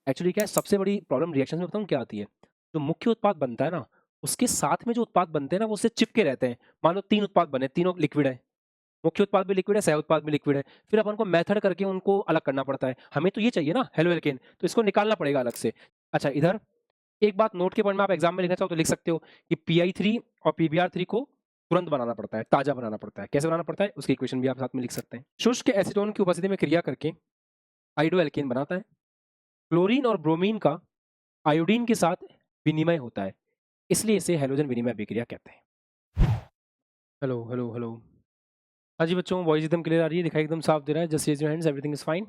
Actually क्या है, सबसे बड़ी प्रॉब्लम रिएक्शन में बताऊँ क्या आती है? जो मुख्य उत्पाद बनता है ना, उसके साथ में जो उत्पाद बनते हैं ना, वो उससे चिपके रहते हैं। मान लो 3 उत्पाद बने, तीनों लिक्विड हैं। मुख्य उत्पाद भी लिक्विड है, सह उत्पाद भी लिक्विड है। फिर अपन को मेथड करके उनको अलग करना पड़ता है। हमें तो ये चाहिए ना हेलो एल्केन, तो इसको निकालना पड़ेगा अलग से। अच्छा, इधर एक बात नोट के पॉइंट में आप एग्जाम में लिखना चाहो तो लिख सकते हो कि PI3 और PBr3 को तुरंत बनाना पड़ता है, ताजा बनाना पड़ता है। कैसे बनाना पड़ता है, उसकी इक्वेशन भी आप साथ में लिख सकते हैं। शुष्क एसीटोन की उपस्थिति में क्रिया करके आयोडो एल्केन बनाता है। क्लोरीन और ब्रोमीन का आयोडीन के साथ विनिमय होता है, इसलिए इसे हैलोजन विनिमय अभिक्रिया कहते हैं। Hello hello hello. हाँ जी बच्चों, वॉइस एकदम क्लियर आ रही है, दिखाई एकदम साफ दे रहा है। Just raise your hands, everything is fine.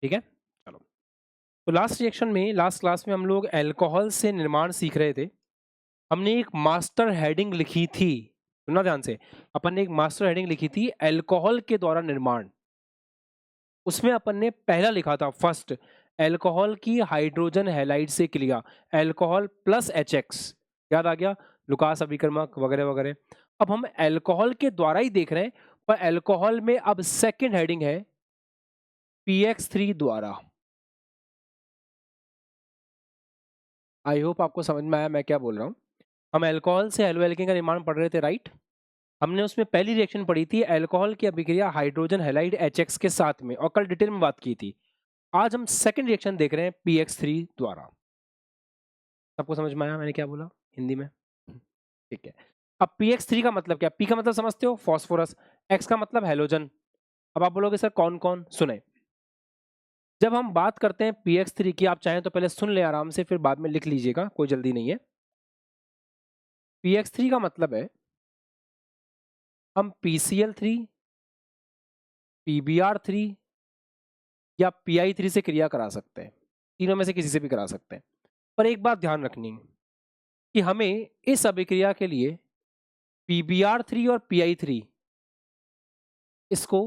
ठीक है, चलो। तो लास्ट रिएक्शन में, लास्ट क्लास में हम लोग अल्कोहल से निर्माण सीख रहे थे। हमने एक मास्टर हेडिंग लिखी थी, सुनना ध्यान से। अपन ने एक मास्टर हेडिंग लिखी थी अल्कोहल के द्वारा निर्माण। उसमें अपन ने पहला लिखा था फर्स्ट, अल्कोहल की हाइड्रोजन हैलाइड से क्रिया, अल्कोहल प्लस HX। याद आ गया, लुकास अभिकर्मक वगैरह वगैरह। अब हम अल्कोहल के द्वारा ही देख रहे हैं, पर अल्कोहल में अब सेकंड हेडिंग है PX3 द्वारा। आई होप आपको समझ में आया मैं क्या बोल रहा हूँ। हम अल्कोहल से हेलो एल्केन का निर्माण पढ़ रहे थे, राइट। हमने उसमें पहली रिएक्शन पढ़ी थी अल्कोहल की अभिक्रिया हाइड्रोजन हैलाइड HX के साथ में, और कल डिटेल में बात की थी। आज हम सेकंड रिएक्शन देख रहे हैं PX3 द्वारा। सबको समझ में आया मैंने क्या बोला हिंदी में? ठीक है। अब PX3 का मतलब क्या? P का मतलब समझते हो, फॉस्फोरस। X का मतलब हेलोजन। अब आप बोलोगे सर कौन कौन? सुने, जब हम बात करते हैं PX3 की, आप चाहें तो पहले सुन ले आराम से, फिर बाद में लिख लीजिएगा, कोई जल्दी नहीं है। PX3 का मतलब है हम PCl3, PBr3 या PI3 से क्रिया करा सकते हैं। तीनों में से किसी से भी करा सकते हैं। पर एक बात ध्यान रखनी है कि हमें इस अभिक्रिया के लिए PBr3 और PI3 इसको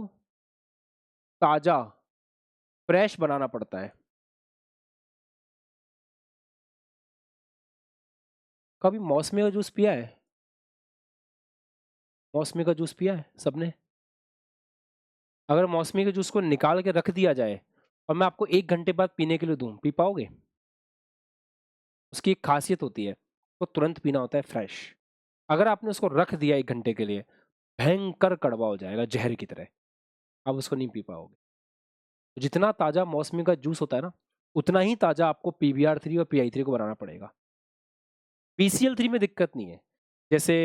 ताजा, फ्रेश बनाना पड़ता है। कभी मौसमी का जूस पिया है? मौसमी का जूस पिया है सबने? अगर मौसमी के जूस को निकाल के रख दिया जाए और मैं आपको 1 घंटे बाद पीने के लिए दूं, पी पाओगे? उसकी एक खासियत होती है, वो तुरंत पीना होता है फ्रेश। अगर आपने उसको रख दिया 1 घंटे के लिए, भयंकर कड़वा हो जाएगा जहर की तरह, आप उसको नहीं पी पाओगे। जितना ताजा मौसमी का जूस होता है ना, उतना ही ताजा आपको PBr3 और PI3 को बनाना पड़ेगा। PCl3 में दिक्कत नहीं है। जैसे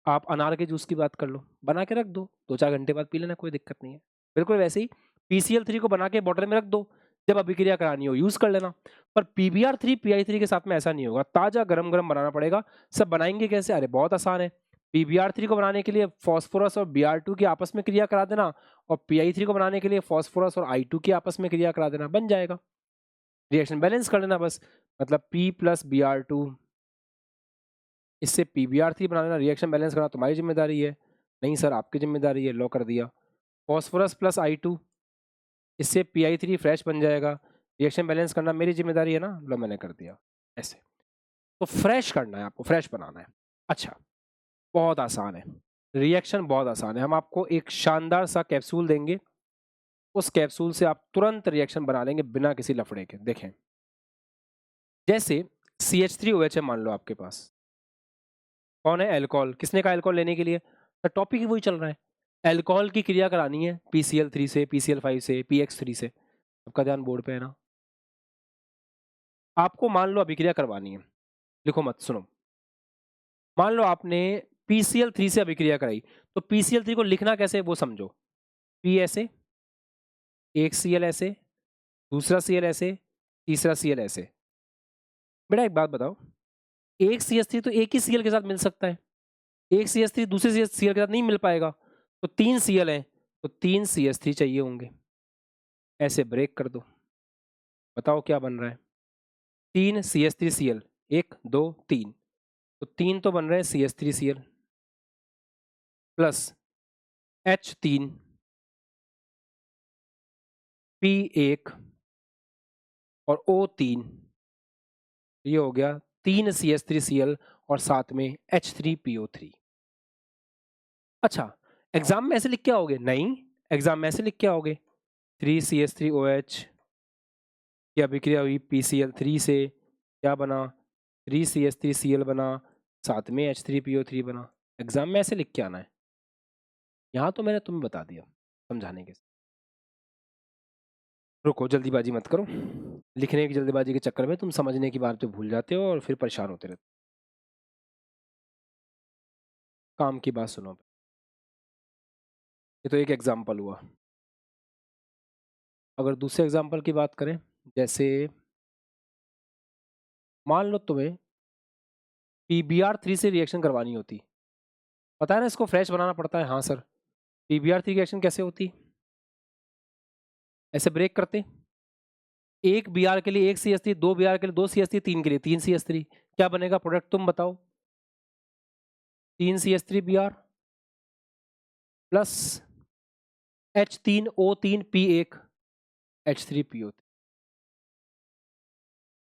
आप अनार के जूस की बात कर लो, बना के रख दो, 2-4 घंटे बाद पी लेना, कोई दिक्कत नहीं है। बिल्कुल वैसे ही PCl3 को बना के बॉटल में रख दो, जब अभिक्रिया करानी हो यूज कर लेना। पर PBr3 PI3 के साथ में ऐसा नहीं होगा, ताजा गरम गरम बनाना पड़ेगा। सब बनाएंगे कैसे? अरे बहुत आसान है। PBr3 को बनाने के लिए फॉस्फोरस और Br2 की आपस में क्रिया करा देना, और PI3 को बनाने के लिए फॉस्फोरस और I2 की आपस में क्रिया करा देना, बन जाएगा। रिएक्शन बैलेंस कर लेना बस। मतलब P प्लस Br2, इससे PBr3 बनाना, रिएक्शन बैलेंस करना तुम्हारी जिम्मेदारी है। नहीं सर आपकी जिम्मेदारी है, लो कर दिया। फॉस्फोरस प्लस I2, इससे PI3 फ्रेश बन जाएगा। रिएक्शन बैलेंस करना मेरी जिम्मेदारी है ना, लो मैंने कर दिया। ऐसे तो फ्रेश करना है आपको, फ्रेश बनाना है। अच्छा, बहुत आसान है, रिएक्शन बहुत आसान है। हम आपको एक शानदार सा कैप्सूल देंगे, उस कैप्सूल से आप तुरंत रिएक्शन बना लेंगे बिना किसी लफड़े के। देखें, जैसे CH3OH है मान लो आपके पास, कौन है? अल्कोहल। किसने कहा अल्कोहल लेने के लिए? तो टॉपिक ही वही चल रहा है। अल्कोहल की क्रिया करानी है PCl3 से, PCl5 से, PX3 से। आपका ध्यान बोर्ड पे है ना? आपको मान लो अभिक्रिया करवानी है, लिखो मत, सुनो। मान लो आपने PCl3 से अभिक्रिया कराई, तो PCl3 को लिखना कैसे वो समझो। P ऐसे, एक Cl ऐसे, दूसरा Cl ऐसे, तीसरा Cl ऐसे। बेटा एक बात बताओ, एक CH3 तो एक ही Cl के साथ मिल सकता है, एक CH3 दूसरे Cl के साथ नहीं मिल पाएगा। तो 3 Cl हैं, तो 3 CH3 चाहिए होंगे। ऐसे ब्रेक कर दो, बताओ क्या बन रहा है? 3 CH3Cl, 1 2 3, तो 3 तो बन रहे हैं CH3Cl प्लस H3, P1 और O3, ये हो गया 3 CH3Cl और साथ में H3PO3। अच्छा, एग्जाम में ऐसे लिख के आओगे? नहीं, एग्जाम में ऐसे लिख के आओगे 3 CH3OH की अभिक्रिया हुई PCl3 से, क्या बना 3CH3Cl बना, साथ में H3PO3 बना। एग्जाम में ऐसे लिख के आना है। यहाँ तो मैंने तुम्हें बता दिया समझाने के। रुको, जल्दीबाजी मत करो। लिखने की जल्दीबाजी के चक्कर में तुम समझने की बात पे भूल जाते हो और फिर परेशान होते रहते हो। काम की बात सुनो। ये तो एक एग्जाम्पल हुआ। अगर दूसरे एग्जाम्पल की बात करें, जैसे मान लो तुम्हें PBr3 से रिएक्शन करवानी होती, पता है ना इसको फ्रेश बनाना पड़ता है। हाँ सर, PBr3 की रिएक्शन कैसे होती? ऐसे ब्रेक करते, एक Br के लिए एक CH3, दो Br के लिए दो CH3, तीन के लिए तीन CH3, क्या बनेगा प्रोडक्ट तुम बताओ? 3CH3Br plus H3O3P1 H3PO3।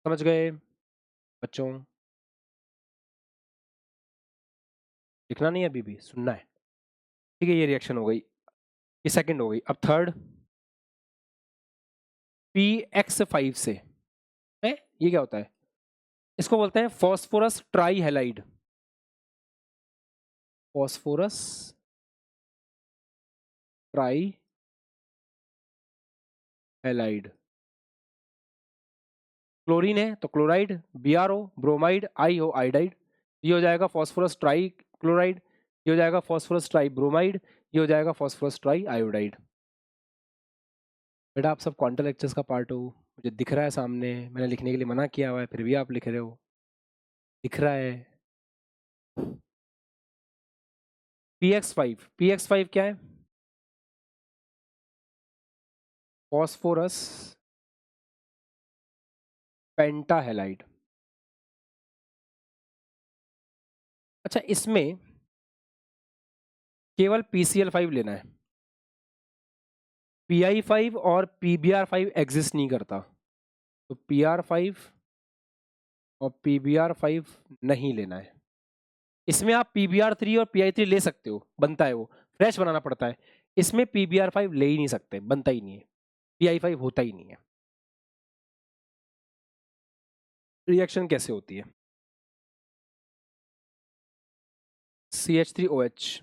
समझ गए बच्चों? लिखना नहीं है अभी भी, सुनना है। ठीक है, ये रिएक्शन हो गई, ये सेकंड हो गई। अब थर्ड, PX5 से है, ये क्या होता है? इसको बोलते हैं phosphorus try halide. Phosphorus try halide. Chlorine है तो क्लोराइड, BrO ब्रोमाइड, I हो आयोडाइड। ये हो जाएगा फॉस्फोरस ट्राई क्लोराइड, ये हो जाएगा फॉस्फोरस ट्राई ब्रोमाइड, ये हो जाएगा फॉस्फोरस ट्राई आयोडाइड। बेटा आप सब क्वांटम लेक्चर्स का पार्ट हो, मुझे दिख रहा है सामने, मैंने लिखने के लिए मना किया हुआ है फिर भी आप लिख रहे हो, दिख रहा है। PX5 क्या है? Phosphorus pentahalide. अच्छा, इसमें केवल PCl5 लेना है, Pi5 और PBr5 एग्जिस्ट नहीं करता, तो PR5 और PBr5 नहीं लेना है। इसमें आप PBr3 और PI3 ले सकते हो, बनता है, वो फ्रेश बनाना पड़ता है। इसमें PBr5 ले ही नहीं सकते, बनता ही नहीं है, PI5 होता ही नहीं है। रिएक्शन कैसे होती है? CH3OH,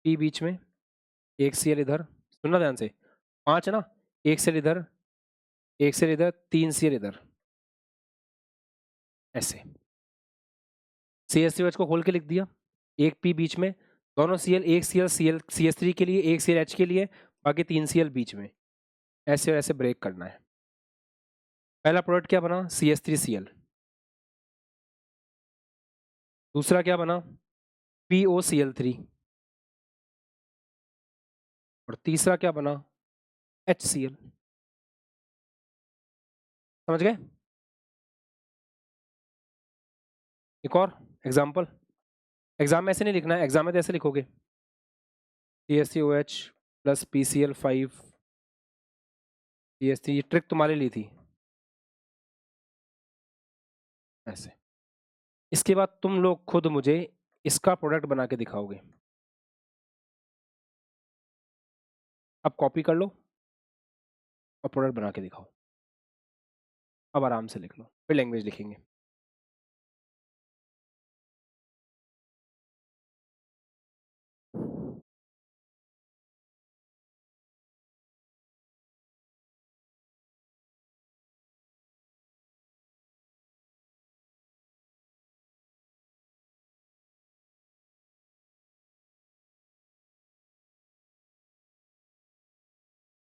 P बीच में, एक Cl इधर, सुनना ध्यान से, 5 है ना, एक Cl इधर, एक Cl इधर, 3 Cl इधर, ऐसे। CH3OH को खोल के लिख दिया, एक P बीच में, दोनों Cl, एक Cl CH3 के लिए, एक ClH के लिए, बाकी 3 Cl बीच में, ऐसे और ऐसे ब्रेक करना है। पहला प्रोडक्ट क्या बना? CH3Cl। दूसरा क्या बना? POCl3। और तीसरा क्या बना? HCl। समझ गए? एक और एग्जाम्पल, एग्जाम में ऐसे नहीं लिखना है, एग्जाम में तो ऐसे लिखोगे, CH3OH plus PCl5 CH3, trick तुम्हारे लिए थी, ऐसे। इसके बाद तुम लोग खुद मुझे इसका प्रोडक्ट बना के दिखाओगे। अब कॉपी कर लो और प्रोडक्ट बना के दिखाओ। अब आराम से लिख लो, फिर लैंग्वेज लिखेंगे।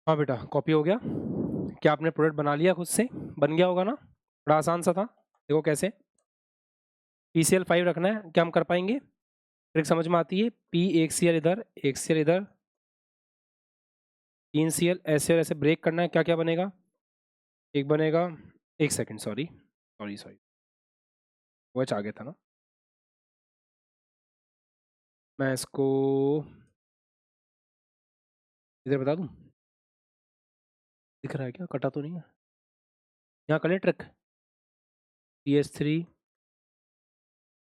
हाँ बेटा, कॉपी हो गया। क्या आपने प्रोडक्ट बना लिया खुद से? बन गया होगा ना, बड़ा आसान सा था। देखो कैसे, PCl5 रखना है, क्या हम कर पाएंगे? ट्रिक समझ में आती है, P एक Cl इधर, एक Cl इधर, 3 Cl, ऐसे और ऐसे ब्रेक करना है। क्या क्या बनेगा? एक बनेगा, एक सेकंड, सॉरी सॉरी सॉरी, वो आ गया था ना, मैं इसको इधर बता दूं, दिख रहा है क्या? कटा तो नहीं है? यहाँ कर ले ट्रिक, CH3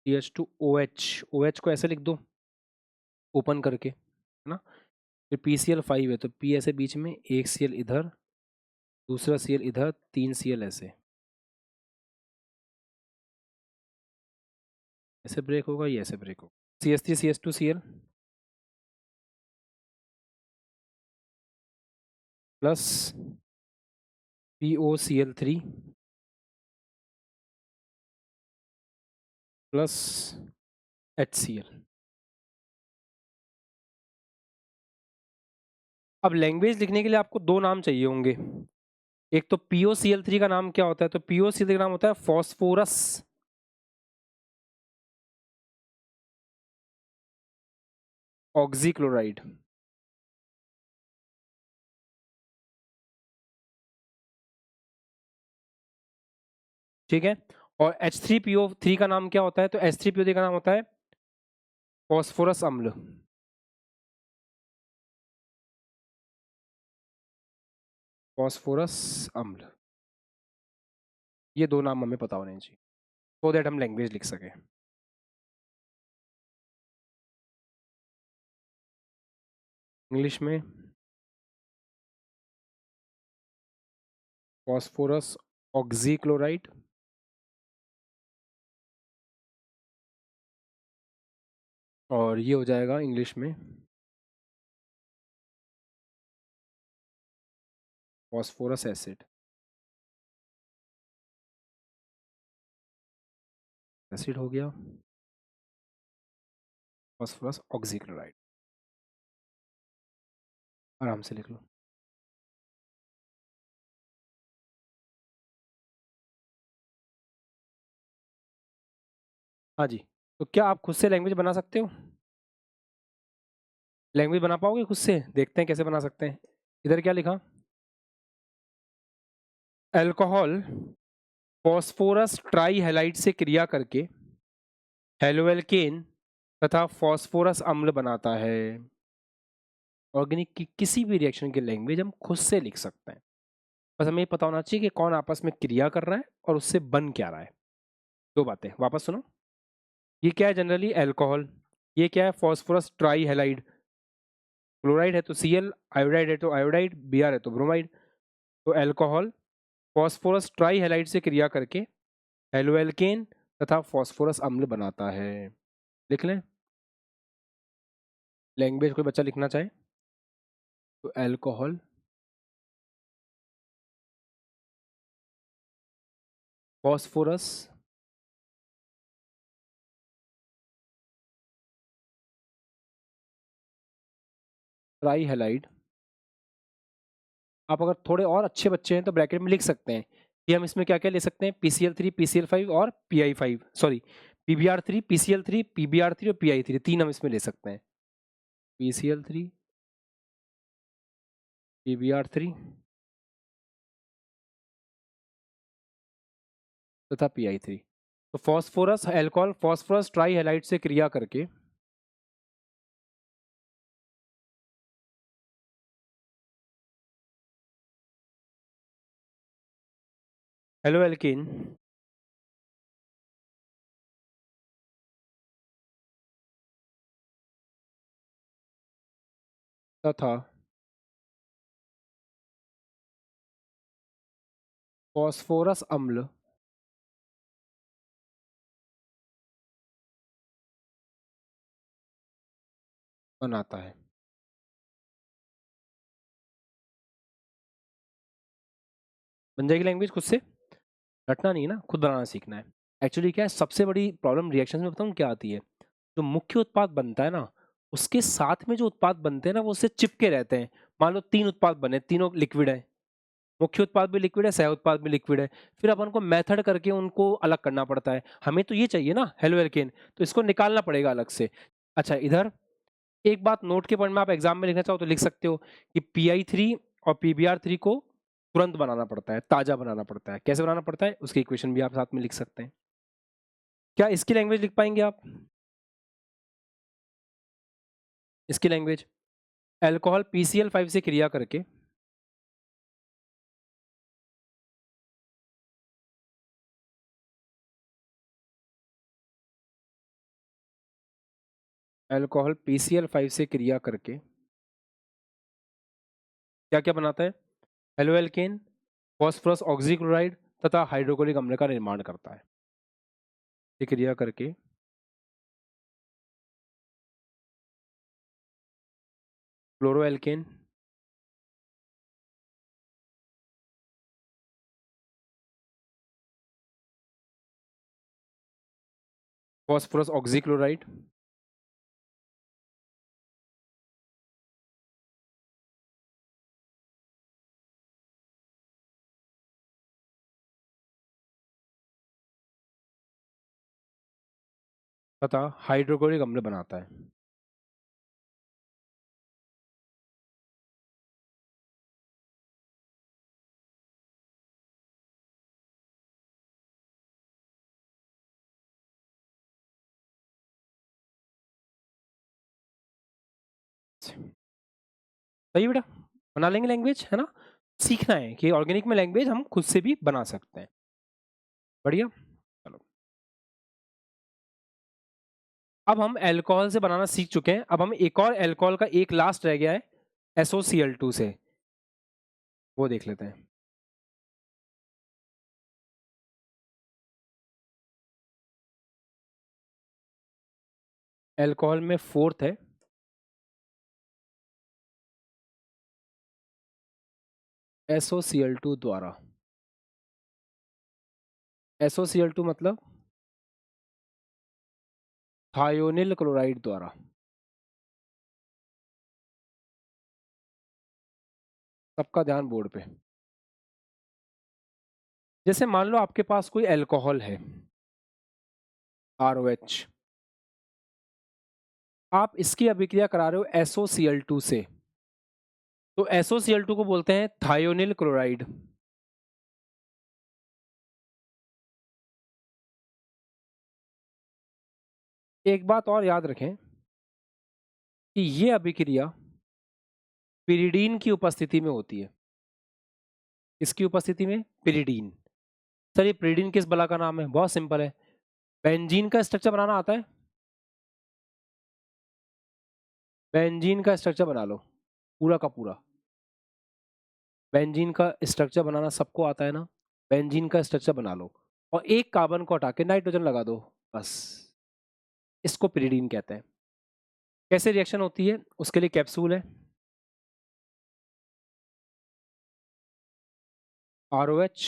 CH2OH, OH को ऐसे लिख दो ओपन करके, है ना। फिर PCl5 है तो P ऐसे बीच में, एक Cl इधर, दूसरा Cl इधर, 3 Cl ऐसे ब्रेक होगा, ये ऐसे ब्रेक होगा। CH3 CH2 Cl plus POCl3 plus HCl। अब लैंग्वेज लिखने के लिए आपको 2 नाम चाहिए होंगे। एक तो POCl3 का नाम क्या होता है? तो POCl3 का नाम होता है फॉस्फोरस ऑक्सीक्लोराइड। ठीक है। और H3PO3 का नाम क्या होता है? तो H3PO3 का नाम होता है फॉस्फोरस अम्ल। फॉस्फोरस अम्ल, ये 2 नाम हमें पता होने चाहिए so दैट हम लैंग्वेज लिख सकें। इंग्लिश में फॉस्फोरस ऑक्सीक्लोराइड और ये हो जाएगा इंग्लिश में फॉस्फोरस एसिड। एसिड हो गया, फॉस्फोरस ऑक्सीक्लोराइड। आराम से लिख लो। हाँ जी। तो क्या आप खुद से लैंग्वेज बना सकते हो? लैंग्वेज बना पाओगे खुद से? देखते हैं कैसे बना सकते हैं। इधर क्या लिखा? अल्कोहल फॉस्फोरस ट्राईहैलाइड से क्रिया करके हेलोएल्केन तथा फॉस्फोरस अम्ल बनाता है। ऑर्गेनिक की किसी भी रिएक्शन की लैंग्वेज हम खुद से लिख सकते हैं, बस हमें ये पता होना चाहिए कि कौन आपस में क्रिया कर रहा है और उससे बन क्या रहा है। 2 बातें वापस सुनो। ये क्या है? Generally alcohol. ये क्या है? फॉस्फोरस ट्राईहैलाइड। क्लोराइड है तो Cl, आयोडाइड है तो आयोडाइड, Br है तो ब्रोमाइड। तो अल्कोहल फॉस्फोरस ट्राईहैलाइड से क्रिया करके हेलोएल्केन तथा फॉस्फोरस अम्ल बनाता है। लिख लें। लैंग्वेज कोई बच्चा लिखना चाहे तो अल्कोहल फॉस्फोरस ट्राईहैलाइड। आप अगर थोड़े और अच्छे बच्चे हैं तो ब्रैकेट में लिख सकते हैं कि हम इसमें क्या क्या ले सकते हैं, PCl3 PCl5 और PI5, sorry PBr3 PCl3 PBr3 और PI3, 3 हम इसमें ले सकते हैं। PCl3 PBr3 तथा PI3। तो फॉस्फोरस अल्कोहल फॉस्फोरस ट्राईहैलाइड से क्रिया करके हेलोएल्केन तथा फॉस्फोरस अम्ल बनाता है। बन जाएगी लैंग्वेज खुद से। रटना नहीं है ना, खुद बनाना सीखना है। एक्चुअली क्या है, सबसे बड़ी प्रॉब्लम रिएक्शन में बताऊँ क्या आती है? जो मुख्य उत्पाद बनता है ना, उसके साथ में जो उत्पाद बनते हैं ना, वो उससे चिपके रहते हैं। मान लो 3 उत्पाद बने, तीनों लिक्विड है। मुख्य उत्पाद भी लिक्विड है, सह उत्पाद भी लिक्विड है। फिर अपन को मेथड करके उनको अलग करना पड़ता है। हमें तो ये चाहिए ना हेलोएल्केन, तो इसको निकालना पड़ेगा अलग से। अच्छा, इधर एक बात नोट के पॉइंट में आप एग्जाम में लिखना चाहो तो लिख सकते हो कि PI3 और PBr3 को तुरंत बनाना पड़ता है, ताजा बनाना पड़ता है। कैसे बनाना पड़ता है उसकी इक्वेशन भी आप साथ में लिख सकते हैं। क्या इसकी लैंग्वेज लिख पाएंगे आप? इसकी लैंग्वेज अल्कोहल PCl5 से क्रिया करके अल्कोहल PCl5 से क्रिया करके क्या क्या बनाता है? हेलोएल्केन फॉस्फोरस ऑक्सीक्लोराइड तथा हाइड्रोक्लोरिक अम्ल का निर्माण करता है। ये क्रिया करके क्लोरोएल्केन, फॉस्फोरस ऑक्सीक्लोराइड तथा हाइड्रोक्लोरिक अम्ल बनाता है। सही बेटा, बना लेंगे लैंग्वेज, है ना? सीखना है कि ऑर्गेनिक में लैंग्वेज हम खुद से भी बना सकते हैं। बढ़िया। चलो, अब हम अल्कोहल से बनाना सीख चुके हैं। अब हम एक और अल्कोहल का एक लास्ट रह गया है SOCl2 से, वो देख लेते हैं। अल्कोहल में फोर्थ है SOCl2 द्वारा। SOCl2 मतलब थायोनिल क्लोराइड द्वारा। सबका ध्यान बोर्ड पे। जैसे मान लो आपके पास कोई अल्कोहल है ROH, आप इसकी अभिक्रिया करा रहे हो SOCl2 से, तो SOCl2 को बोलते हैं थायोनिल क्लोराइड। एक बात और याद रखें कि ये अभिक्रिया पिरिडीन की उपस्थिति में होती है। इसकी उपस्थिति में पिरिडीन। सर ये पिरिडीन किस बला का नाम है? बहुत सिंपल है, बेंजीन का स्ट्रक्चर बनाना आता है? बेंजीन का स्ट्रक्चर बना लो पूरा का पूरा। बेंजीन का स्ट्रक्चर बनाना सबको आता है ना? बेंजीन का स्ट्रक्चर बना लो और एक कार्बन को हटा के नाइट्रोजन लगा दो, बस। इसको पिरिडीन कहते हैं। कैसे रिएक्शन होती है उसके लिए कैप्सूल है। ROH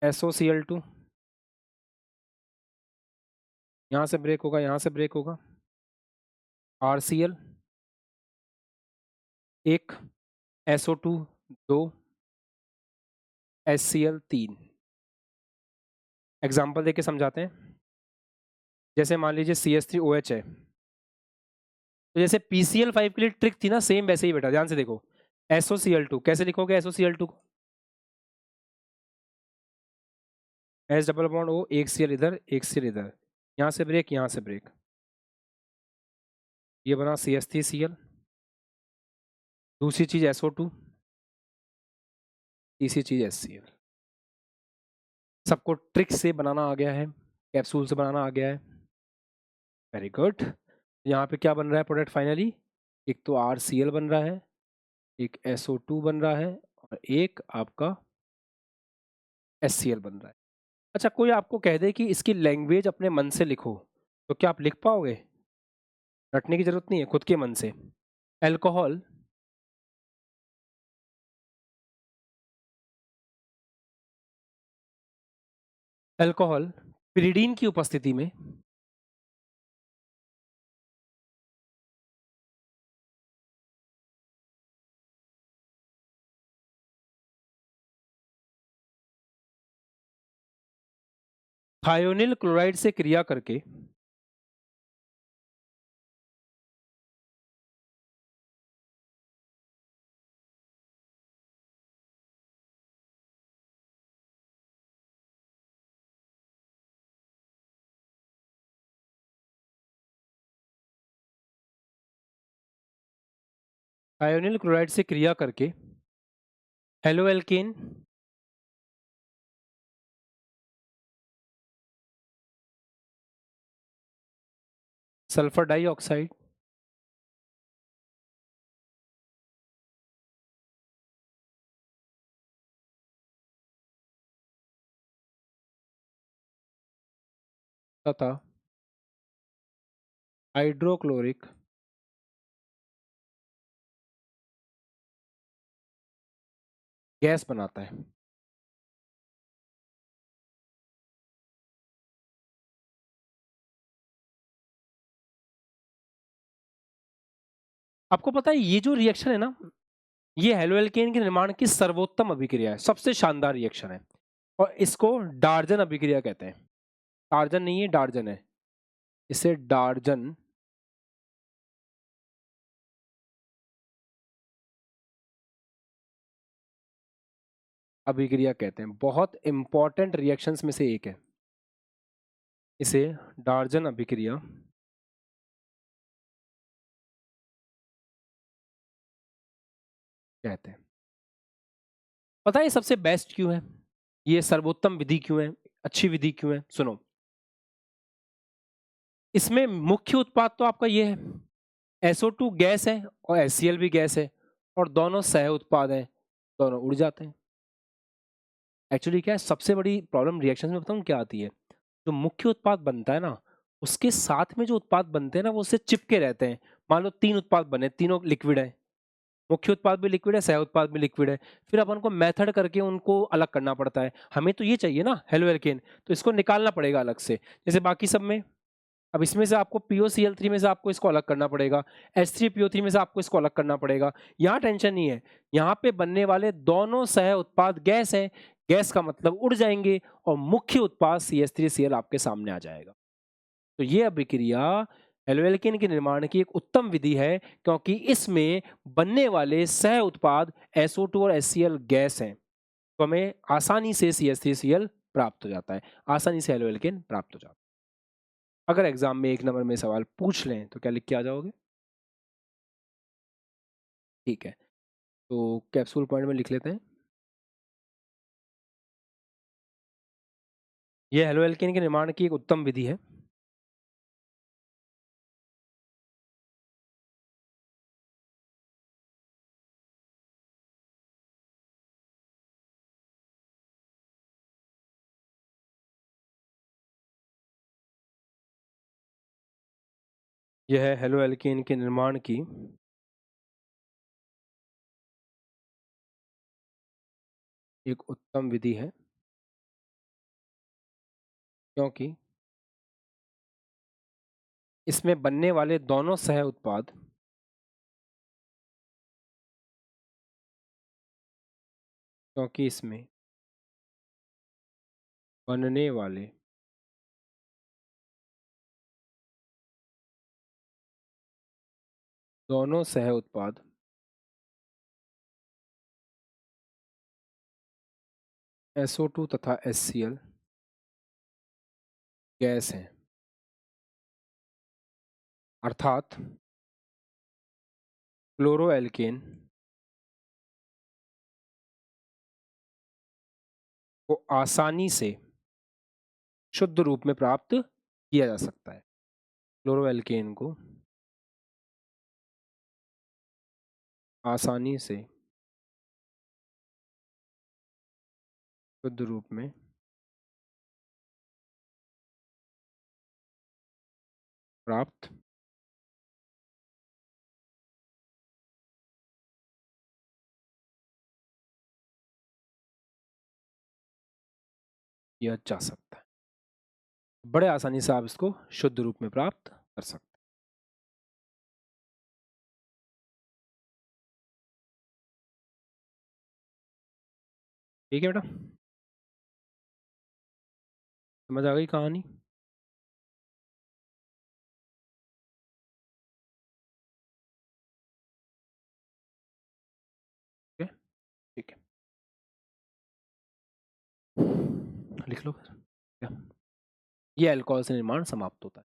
SOCl2, यहाँ से ब्रेक होगा, यहाँ से ब्रेक होगा, RCl एक, SO2 दो, HCl तीन। एग्जाम्पल देके समझाते हैं। जैसे मान लीजिए CH3OH है, तो जैसे PCl5 के लिए ट्रिक थी ना, सेम वैसे ही बेटा, ध्यान से देखो। SOCl2 कैसे लिखोगे? SOCl2 को H डबल बॉन्ड O, एक Cl इधर एक Cl इधर, यहाँ से ब्रेक यहाँ से ब्रेक, ये बना CH3Cl। दूसरी चीज SO2, तीसरी चीज HCl। सबको ट्रिक से बनाना आ गया है, कैप्सूल से बनाना आ गया है। Very good. यहाँ पे क्या बन रहा है प्रोडक्ट फाइनली? एक तो RCl बन रहा है, एक SO2 बन रहा है और एक आपका HCl बन रहा है। अच्छा, कोई आपको कह दे कि इसकी लैंग्वेज अपने मन से लिखो, तो क्या आप लिख पाओगे? रटने की जरूरत नहीं है, खुद के मन से। अल्कोहल अल्कोहल पिरिडीन की उपस्थिति में थायोनिल क्लोराइड से क्रिया करके थायोनिल क्लोराइड से क्रिया करके हेलोएल्केन सल्फर डाइऑक्साइड तथा हाइड्रोक्लोरिक गैस बनाता है। आपको पता है ये जो रिएक्शन है ना, ये हेलोएल्केन के निर्माण की सर्वोत्तम अभिक्रिया है, सबसे शानदार रिएक्शन है, और इसको डार्जन अभिक्रिया कहते हैं। टार्जन नहीं है, डार्जन है, इसे डार्जन अभिक्रिया कहते हैं। बहुत इंपॉर्टेंट रिएक्शंस में से एक है, इसे डार्जन अभिक्रिया कहते हैं। पता है ये सबसे बेस्ट क्यों है, ये सर्वोत्तम विधि क्यों है, अच्छी विधि क्यों है? सुनो, इसमें मुख्य उत्पाद तो आपका ये है, SO2 गैस है और HCl भी गैस है, और दोनों सह उत्पाद हैं, दोनों उड़ जाते हैं। एक्चुअली क्या है, सबसे बड़ी प्रॉब्लम रिएक्शन में बताऊं क्या आती है, जो मुख्य उत्पाद बनता है ना, उसके साथ में जो उत्पाद बनते हैं ना, वो उससे चिपके रहते हैं। मान लो 3 उत्पाद बने, तीनों लिक्विड है, मुख्य उत्पाद भी लिक्विड है, सह उत्पाद भी लिक्विड है, फिर अपन को मेथड करके उनको अलग करना पड़ता है। हमें तो ये चाहिए ना हेलोएल्केन, तो इसको निकालना पड़ेगा अलग से, जैसे बाकी सब में। अब इसमें से आपको POCl3 में से आपको इसको अलग करना पड़ेगा, H3PO3 में से आपको इसको अलग करना पड़ेगा। यहाँ टेंशन नहीं है, यहाँ पे बनने वाले दोनों सह उत्पाद गैस है, गैस का मतलब उड़ जाएंगे, और मुख्य उत्पाद CH3Cl आपके सामने आ जाएगा। तो ये अभिक्रिया हेलोएल्केन के निर्माण की एक उत्तम विधि है, क्योंकि इसमें बनने वाले सह उत्पाद SO2 और HCl गैस हैं, तो हमें आसानी से CH3Cl प्राप्त हो जाता है, आसानी से हेलोएल्केन प्राप्त हो जाता है। अगर एग्जाम में 1 नंबर में सवाल पूछ लें तो क्या लिख के आ जाओगे? ठीक है, तो कैप्सूल पॉइंट में लिख लेते हैं, यह हेलोएल्केन के निर्माण की एक उत्तम विधि है। यह हेलोएल्केन के निर्माण की एक उत्तम विधि है, क्योंकि इसमें बनने वाले दोनों सह उत्पाद क्योंकि इसमें बनने वाले दोनों सह उत्पाद SO2 तथा HCl गैस हैं, अर्थात क्लोरोएल्केन को आसानी से शुद्ध रूप में प्राप्त किया जा सकता है। क्लोरोएल्केन को आसानी से शुद्ध रूप में प्राप्त किया जा सकता है, बड़े आसानी से आप इसको शुद्ध रूप में प्राप्त कर सकते हैं। ठीक है बेटा, समझ आ गई कहानी? ठीक है, ठीक है, लिख लो फिर क्या, ये अल्कोहल से निर्माण समाप्त होता है।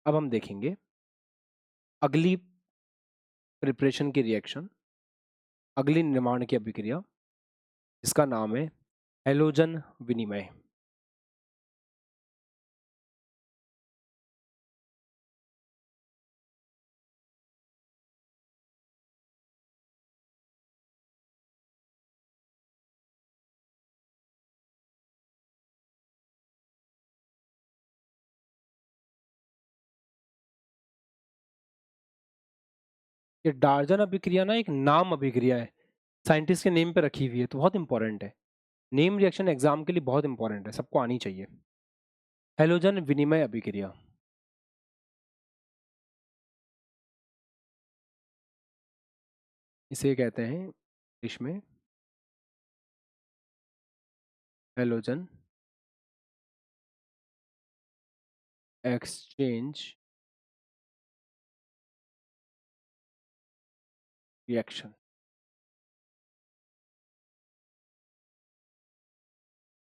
अब हम देखेंगे अगली प्रिपरेशन की रिएक्शन, अगली निर्माण की अभिक्रिया, इसका नाम है हैलोजन विनिमय। ये डार्जन अभिक्रिया ना एक नाम अभिक्रिया है, साइंटिस्ट के नेम पे रखी हुई है, तो बहुत इंपॉर्टेंट है। नेम रिएक्शन एग्जाम के लिए बहुत इंपॉर्टेंट है, सबको आनी चाहिए। हेलोजन विनिमय अभिक्रिया, इसे कहते हैं इंग्लिश में halogen exchange reaction.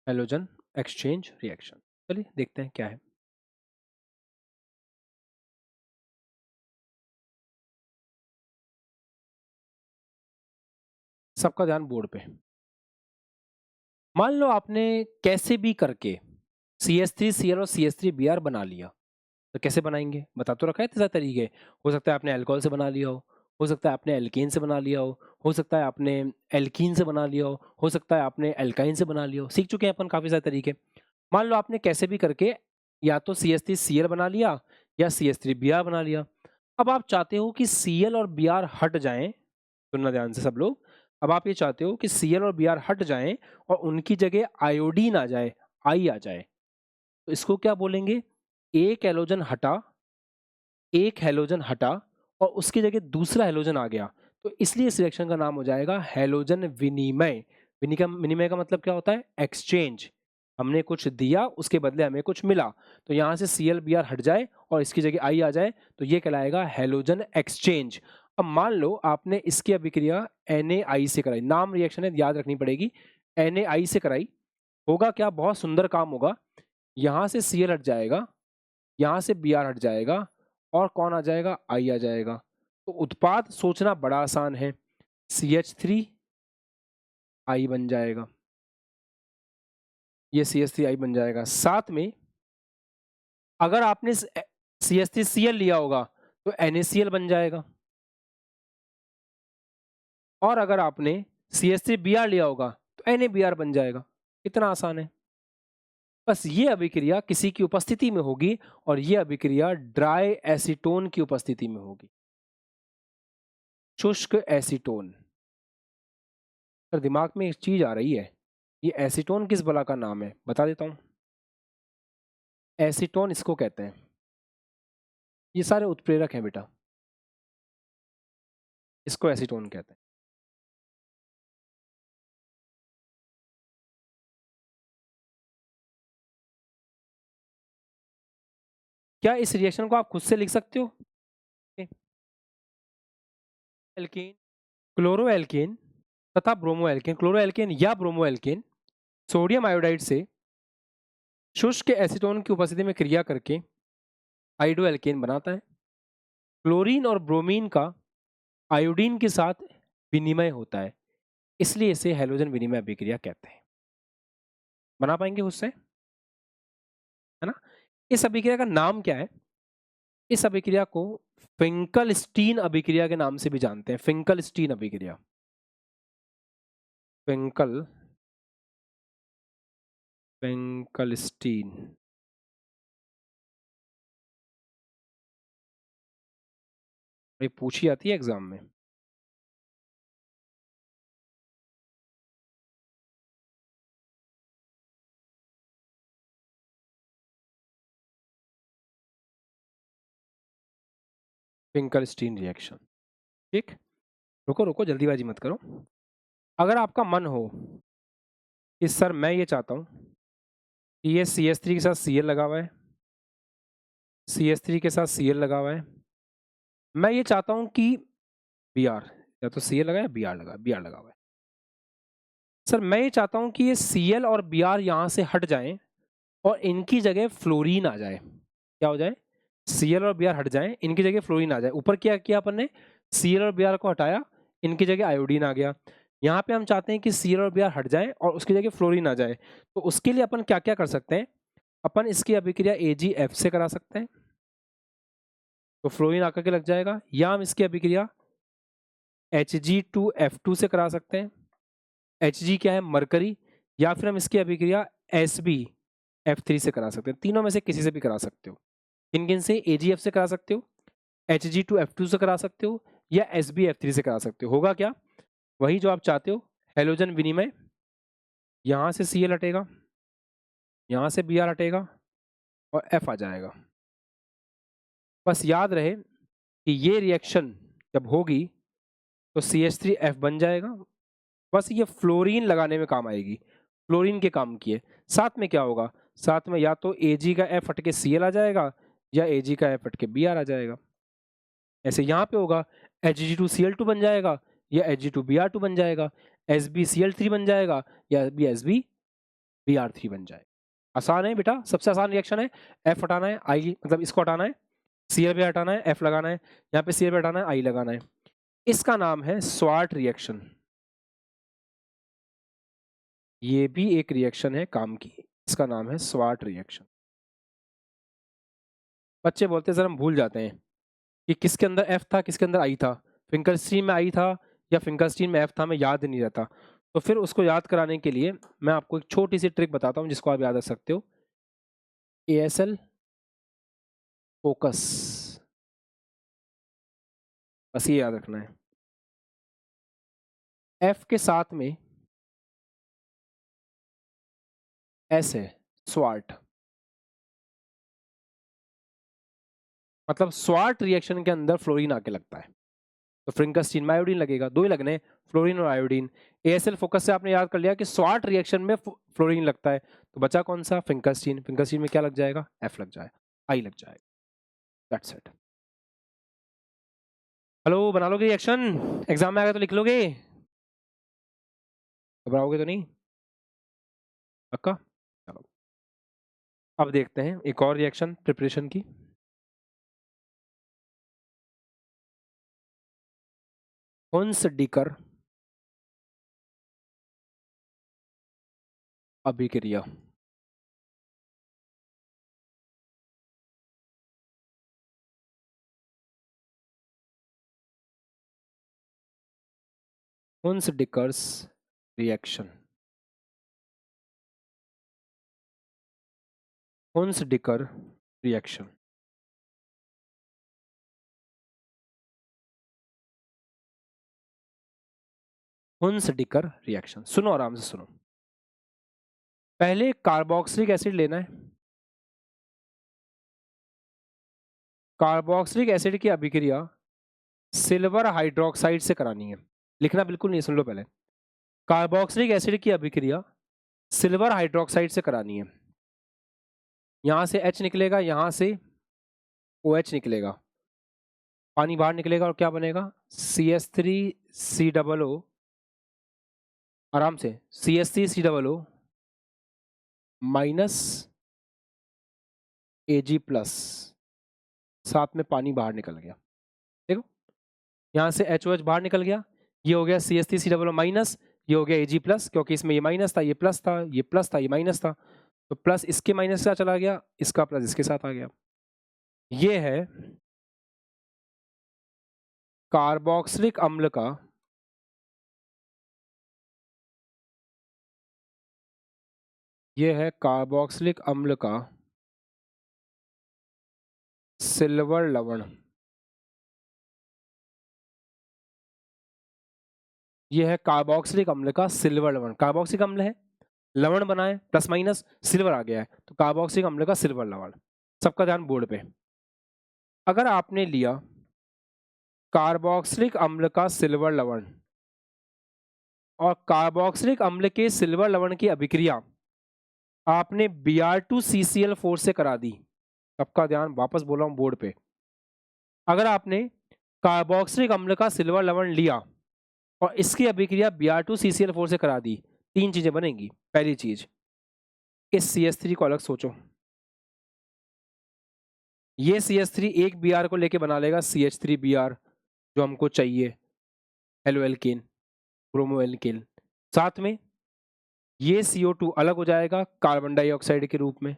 Halogen exchange reaction, चलिए देखते हैं क्या है। सबका ध्यान बोर्ड पे। मान लो आपने कैसे भी करके CH3Cl और CH3Br बना लिया, तो कैसे बनाएंगे बता तो रखा है, इतने सारे तरीके। हो सकता है आपने अल्कोहल से बना लिया हो सकता है आपने एल्केन से बना लिया हो सकता है आपने एल्कीन से बना लिया हो सकता है आपने एल्काइन से बना लिया हो। सीख चुके हैं अपन काफी सारे तरीके। मान लो आपने कैसे भी करके या तो CH3Cl बना लिया या CH3Br बना लिया। अब आप चाहते हो कि Cl और Br हट जाएं, सुनना ध्यान से सब लोग। अब आप ये चाहते हो कि Cl और Br हट जाएं और उनकी जगह आयोडीन आ जाए, आई आ जाए। तो इसको क्या बोलेंगे? एक हैलोजन हटा, एक हैलोजन हटा और उसकी जगह दूसरा हैलोजन आ गया, तो इसलिए इस रिएक्शन का नाम हो जाएगा हैलोजन विनिमय। विनिमय का मतलब क्या होता है? एक्सचेंज। हमने कुछ दिया, उसके बदले हमें कुछ मिला, तो यहाँ से ClBr हट जाए और इसकी जगह आई आ जाए, तो ये कहलाएगा हैलोजन एक्सचेंज। अब मान लो आपने इसकी अभिक्रिया Na से कराई, नाम रिएक्शन है, याद रखनी पड़ेगी। Na से कराई, होगा क्या? बहुत सुंदर काम होगा। यहाँ से Cl हट जाएगा, यहाँ से Br हट जाएगा और कौन आ जाएगा? आई आ जाएगा। तो उत्पाद सोचना बड़ा आसान है, CH3 आई बन जाएगा, ये CH3 आई बन जाएगा। साथ में अगर आपने CH3Cl लिया होगा तो NaCl बन जाएगा, और अगर आपने CH3Br लिया होगा तो NaBr बन जाएगा। कितना आसान है। बस ये अभिक्रिया किसी की उपस्थिति में होगी और ये अभिक्रिया ड्राई एसीटोन की उपस्थिति में होगी, शुष्क एसीटोन। पर दिमाग में एक चीज आ रही है, ये एसीटोन किस बला का नाम है? बता देता हूं। एसीटोन इसको कहते हैं, ये सारे उत्प्रेरक हैं बेटा, इसको एसीटोन कहते हैं। क्या इस रिएक्शन को आप खुद से लिख सकते हो? एल्केन, क्लोरो एल्केन तथा ब्रोमो एल्केन, क्लोरो एल्केन या ब्रोमो एल्केन सोडियम आयोडाइड से शुष्क एसीटोन की उपस्थिति में क्रिया करके आयोडो एल्केन बनाता है। क्लोरीन और ब्रोमीन का आयोडीन के साथ विनिमय होता है, इसलिए इसे हैलोजन विनिमय अभिक्रिया कहते हैं। बना पाएंगे उससे, है ना? इस अभिक्रिया का नाम क्या है? इस अभिक्रिया को फिंकलस्टीन अभिक्रिया के नाम से भी जानते हैं, फिंकलस्टीन अभिक्रिया। फिंकलस्टीन, ये पूछी आती है एग्जाम में। फिंकलस्टीन रिएक्शन, ठीक। रुको रुको, जल्दीबाजी मत करो। अगर आपका मन हो कि सर मैं ये चाहता हूँ कि ये CH3 के साथ Cl लगा हुआ है, CH3 के साथ Cl लगा हुआ है, मैं ये चाहता हूँ कि Br, या तो Cl लगा है Br लगा हुआ है। सर मैं ये चाहता हूँ कि ये Cl और Br यहाँ से हट जाएं और इनकी जगह फ्लोरीन आ जाए। क्या हो जाए? Cl और Br हट जाएं, इनकी जगह फ्लोरीन आ जाए। ऊपर क्या किया अपन ने? Cl और Br को हटाया, इनकी जगह आयोडीन आ गया। यहाँ पे हम चाहते हैं कि Cl और Br हट जाएं और उसकी जगह फ्लोरीन आ जाए, तो उसके लिए अपन क्या क्या कर सकते हैं? अपन इसकी अभिक्रिया AgF से करा सकते हैं, तो फ्लोरीन आकर के लग जाएगा, या हम इसकी अभिक्रिया Hg2F2 से करा सकते हैं। Hg क्या है? मरकरी। या फिर हम इसकी अभिक्रिया SbF3 से करा सकते हैं। तीनों में से किसी से भी करा सकते हो। किन किन से? AgF से करा सकते हो, Hg2F2 से करा सकते हो, या SbF3 से करा सकते हो। होगा क्या? वही जो आप चाहते हो, हैलोजन विनिमय, यहाँ से Cl हटेगा, यहाँ से Br हटेगा और F आ जाएगा। बस याद रहे कि ये रिएक्शन जब होगी तो CH3F बन जाएगा। बस ये फ्लोरीन लगाने में काम आएगी, फ्लोरीन के काम की है। साथ में क्या होगा? साथ में या तो Ag का F हट के Cl आ जाएगा या Ag का F हट के Br आ जाएगा। ऐसे यहाँ पे होगा Hg2Cl2 बन जाएगा या Hg2Br2 बन जाएगा, SbCl3 बन जाएगा या SbBr3 बन जाएगा। आसान है बेटा, सबसे आसान रिएक्शन है। F हटाना है, I मतलब इसको हटाना है, Cl भी हटाना है, F लगाना है, यहाँ पे Cl भी हटाना है, I लगाना है। इसका नाम है स्वार्ट रिएक्शन। ये भी एक रिएक्शन है काम की, इसका नाम है स्वार्ट रिएक्शन। बच्चे बोलते सर हम भूल जाते हैं कि किसके अंदर F था, किसके अंदर I था, फिंकरस्टीन में I था या फिंकरस्टीन में F था, हमें याद नहीं रहता। तो फिर उसको याद कराने के लिए मैं आपको एक छोटी सी ट्रिक बताता हूँ जिसको आप याद रख सकते हो। ASL फोकस, बस ये याद रखना है। F के साथ में S है, स्वार्ट। मतलब स्वार्ट रिएक्शन के अंदर फ्लोरीन आके लगता है तो फिंकरस्टीन में आयोडीन लगेगा, दो ही लगने, फ्लोरीन और आयोडीन। ASL फोकस से आपने याद कर लिया कि स्वार्ट रिएक्शन में फ्लोरीन लगता है, तो बचा कौन सा? फिंकरस्टीन। फिंकरस्टीन में क्या लग जाएगा? F लग जाएगा, I लग जाएगा। That's it. हेलो, बना लोगे रिएक्शन? एग्जाम में आ गया तो लिख लोगे? घबराओगे तो नहीं? पक्का? चलो अब देखते हैं एक और रिएक्शन प्रिपरेशन की। हुंसडीकर अभिक्रिया। हुंसडीकर्स रिएक्शन। हुंसडीकर रिएक्शन। हुंसडीकर रिएक्शन, सुनो आराम से सुनो। पहले कार्बोक्सिलिक एसिड लेना है। कार्बोक्सिलिक एसिड की अभिक्रिया सिल्वर हाइड्रोक्साइड से करानी है। लिखना बिल्कुल नहीं, सुन लो पहले। कार्बोक्सिलिक एसिड की अभिक्रिया सिल्वर हाइड्रोक्साइड से करानी है। यहां से H निकलेगा, यहां से OH निकलेगा, पानी बाहर निकलेगा और क्या बनेगा? CH3COO, आराम से, CH3COO माइनस Ag प्लस, साथ में पानी बाहर निकल गया। देखो यहाँ से HOH बाहर निकल गया, ये हो गया CH3COO माइनस, ये हो गया Ag प्लस, क्योंकि इसमें ये माइनस था, ये प्लस था, ये प्लस था, ये माइनस था, तो प्लस इसके माइनस का चला गया, इसका प्लस इसके साथ आ गया। ये है कार्बोक्सिलिक अम्ल का कार्बोक्सिलिक अम्ल का सिल्वर लवण। यह है कार्बोक्सिलिक अम्ल का सिल्वर लवण। कार्बोक्सिलिक अम्ल है, लवण बना है, प्लस माइनस सिल्वर आ गया है, तो कार्बोक्सिलिक अम्ल का सिल्वर लवण। सबका ध्यान बोर्ड पे। अगर आपने लिया कार्बोक्सिलिक अम्ल का सिल्वर लवण और कार्बोक्सिलिक अम्ल के सिल्वर लवण की अभिक्रिया आपने Br2CCl4 से करा दी, सबका ध्यान, वापस बोल रहा हूं बोर्ड पे। अगर आपने कार्बोक्सिलिक अम्ल का सिल्वर लवण लिया और इसकी अभिक्रिया Br2CCl4 से करा दी, तीन चीजें बनेंगी। पहली चीज, इस CH3 को अलग सोचो, ये CH3 एक Br को लेके बना लेगा CH3Br जो हमको चाहिए, हेलो एल्केन, ब्रोमो एल्केन। साथ में ये CO2 अलग हो जाएगा कार्बन डाइऑक्साइड के रूप में,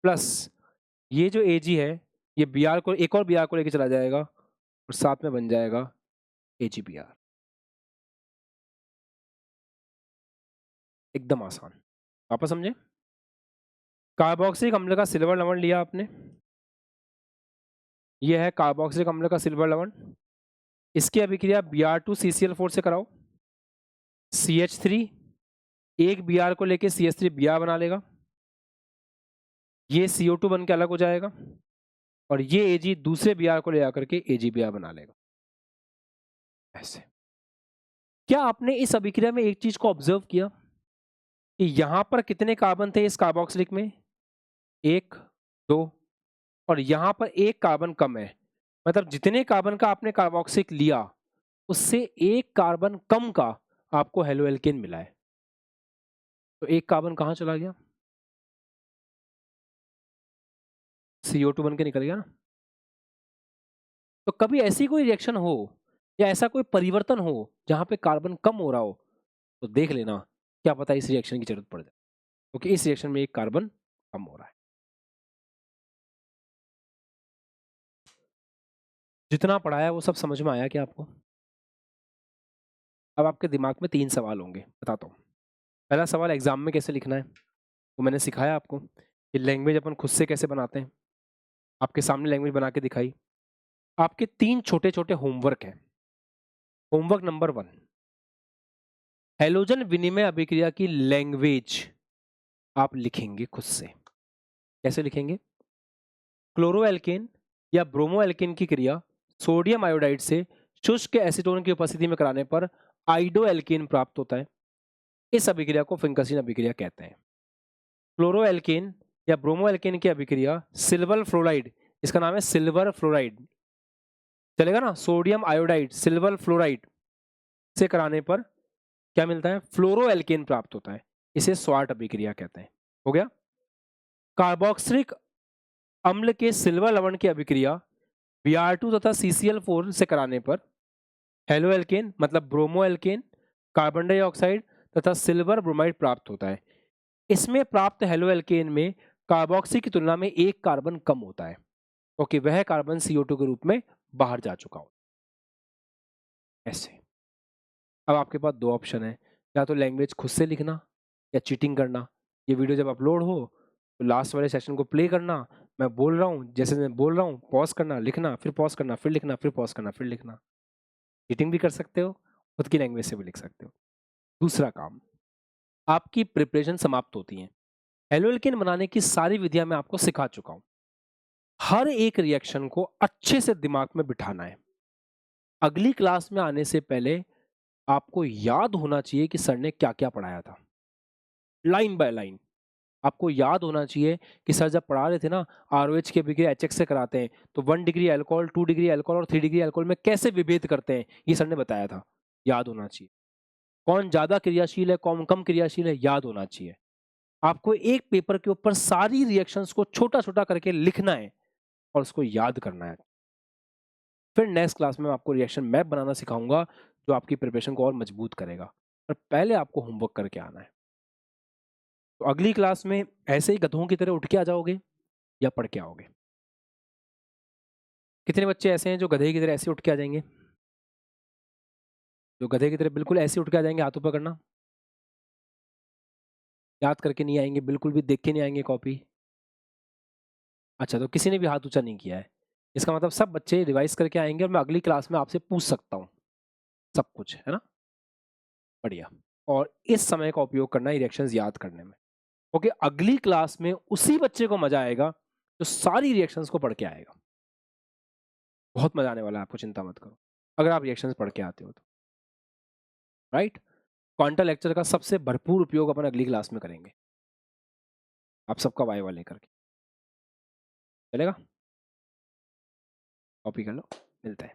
प्लस ये जो Ag है ये Br को, एक और Br को लेके चला जाएगा और साथ में बन जाएगा AgBr। एकदम आसान, वापस समझे। कार्बोक्सिलिक अम्ल का सिल्वर लवण लिया आपने, ये है कार्बोक्सिलिक अम्ल का सिल्वर लवण, इसकी अभिक्रिया Br2CCl4 से कराओ, CH3 एक Br को लेके CH3 Br बना लेगा, ये CO2 बन के अलग हो जाएगा और ये Ag दूसरे Br को ले आकर के AgBr बना लेगा। ऐसे क्या आपने इस अभिक्रिया में एक चीज को ऑब्जर्व किया कि यहां पर कितने कार्बन थे इस कार्बोक्सिलिक में? 1, 2 और यहां पर एक कार्बन कम है, मतलब जितने कार्बन का आपने कार्बोक्सिलिक लिया उससे एक कार्बन कम का आपको हेलोएल्केन मिला है। तो एक कार्बन कहां चला गया? CO2 बन के निकल गया ना। तो कभी ऐसी कोई रिएक्शन हो या ऐसा कोई परिवर्तन हो जहां पे कार्बन कम हो रहा हो तो देख लेना, क्या पता इस रिएक्शन की जरूरत पड़ जाए, क्योंकि इस रिएक्शन में एक कार्बन कम हो रहा है। जितना पढ़ाया वो सब समझ में आया क्या आपको? अब आपके दिमाग में 3 सवाल होंगे, बताता हूँ। पहला सवाल, एग्जाम में कैसे लिखना है, वो मैंने सिखाया आपको कि लैंग्वेज अपन खुद से कैसे बनाते हैं, आपके सामने लैंग्वेज बना के दिखाई। आपके 3 छोटे छोटे होमवर्क हैं। होमवर्क नंबर 1, हैलोजन विनिमय अभिक्रिया की लैंग्वेज आप लिखेंगे खुद से। कैसे लिखेंगे? क्लोरोएल्केन या ब्रोमोएल्केन की क्रिया सोडियम आयोडाइड से शुष्क एसीटोन की उपस्थिति में कराने पर आइडोएल्केन प्राप्त होता है। इस अभिक्रिया को फिंकसीन अभिक्रिया कहते हैं। क्लोरोएल्केन या ब्रोमोएल्केन की अभिक्रिया सिल्वर फ्लोराइड, इसका नाम है सिल्वर फ्लोराइड, चलेगा ना, सोडियम आयोडाइड सिल्वर फ्लोराइड से कराने पर क्या मिलता है? फ्लोरोएल्केन प्राप्त होता है। इसे स्वार्ट अभिक्रिया कहते हैं। हो गया। कार्बोक्सिलिक अम्ल के सिल्वर लवण की अभिक्रिया Br2 तथा CCl4 से कराने पर हेलोएल्केन मतलब ब्रोमोएल्केन, कार्बन डाइऑक्साइड तथा सिल्वर ब्रोमाइड प्राप्त होता है। इसमें प्राप्त हेलोएल्केन में कार्बोक्सी की तुलना में एक कार्बन कम होता है, क्योंकि वह कार्बन CO2 के रूप में बाहर जा चुका हो। ऐसे अब आपके पास 2 ऑप्शन है, या तो लैंग्वेज खुद से लिखना या चीटिंग करना। ये वीडियो जब अपलोड हो तो लास्ट वाले सेशन को प्ले करना, मैं बोल रहा हूँ जैसे मैं बोल रहा हूँ, पॉज करना, लिखना, फिर पॉज करना, फिर लिखना, फिर पॉज करना, फिर लिखना। चीटिंग भी कर सकते हो, खुद की लैंग्वेज से भी लिख सकते हो। दूसरा काम, आपकी प्रिपरेशन समाप्त होती है। हेलोएल्केन बनाने की सारी विधियां मैं आपको सिखा चुका हूं। हर एक रिएक्शन को अच्छे से दिमाग में बिठाना है। अगली क्लास में आने से पहले आपको याद होना चाहिए कि सर ने क्या क्या पढ़ाया था, लाइन बाय लाइन। आपको याद होना चाहिए कि सर जब पढ़ा रहे थे ना, आरओएच के अभिक्रिया HX से कराते हैं तो 1 डिग्री अल्कोहल, 2 डिग्री अल्कोहल और 3 डिग्री अल्कोहल में कैसे विभेद करते हैं, ये सर ने बताया था। याद होना चाहिए। कौन ज्यादा क्रियाशील है, कौन कम क्रियाशील है, याद होना चाहिए। आपको एक पेपर के ऊपर सारी रिएक्शंस को छोटा छोटा करके लिखना है और उसको याद करना है। फिर नेक्स्ट क्लास में आपको रिएक्शन मैप बनाना सिखाऊंगा जो आपकी प्रिपरेशन को और मजबूत करेगा, पर पहले आपको होमवर्क करके आना है। तो अगली क्लास में ऐसे ही गधों की तरह उठ के आ जाओगे या पढ़ के आओगे? कितने बच्चे ऐसे हैं जो गधे की तरह ऐसे उठ के आ जाएंगे? जो गधे की तरह बिल्कुल ऐसे उठ के आ जाएंगे, हाथ ऊपर करना। याद करके नहीं आएंगे, बिल्कुल भी देख के नहीं आएंगे कॉपी। अच्छा, तो किसी ने भी हाथ ऊंचा नहीं किया है, इसका मतलब सब बच्चे रिवाइज करके आएंगे और मैं अगली क्लास में आपसे पूछ सकता हूँ सब कुछ, है ना? बढ़िया। और इस समय का उपयोग करना है रिएक्शंस याद करने में, क्योंकि अगली क्लास में उसी बच्चे को मजा आएगा जो सारी रिएक्शंस को पढ़ के आएगा। बहुत मजा आने वाला है आपको, चिंता मत करो, अगर आप रिएक्शंस पढ़ के आते हो तो। राइट। क्वांटम लेक्चर का सबसे भरपूर उपयोग अपन अगली क्लास में करेंगे, आप सबका वाइवा लेकर के। चलेगा? कॉपी कर लो, मिलता है।